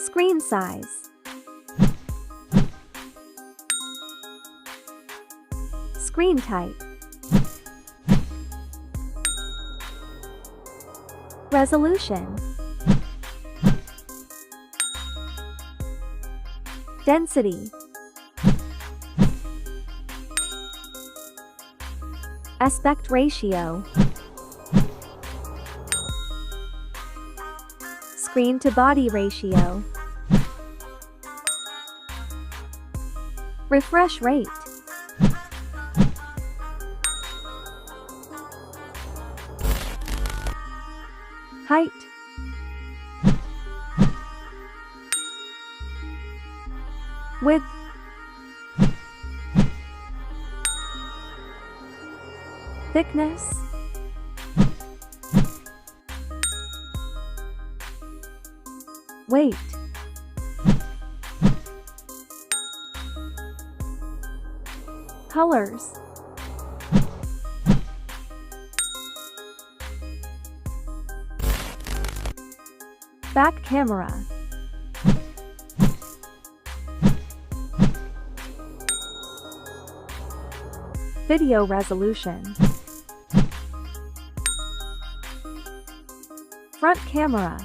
Screen size. Screen type. Resolution. Density. Aspect ratio. Screen to body ratio. Refresh rate. Height. Width. Thickness. Weight. Colors. Back camera. Video resolution. Front camera.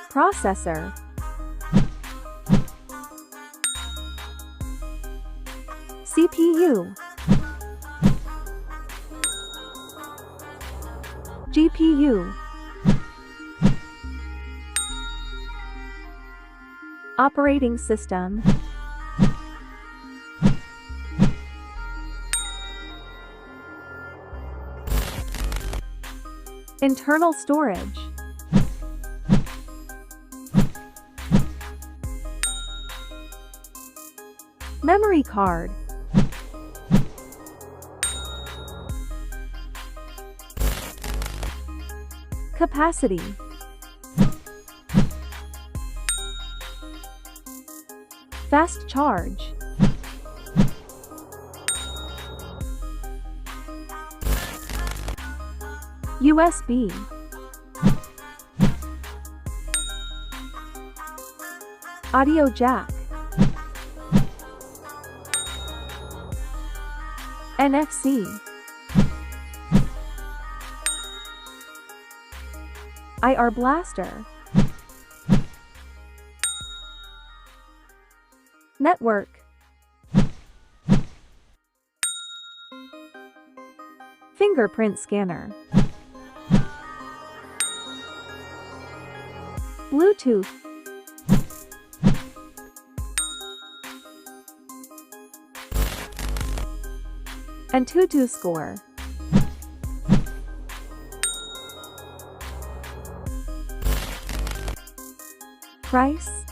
Processor. CPU. GPU. Operating system. Internal storage. Memory card. Capacity. Fast charge. USB. Audio jack. NFC. IR blaster. Network. Fingerprint scanner. Bluetooth. AnTuTu score. Price.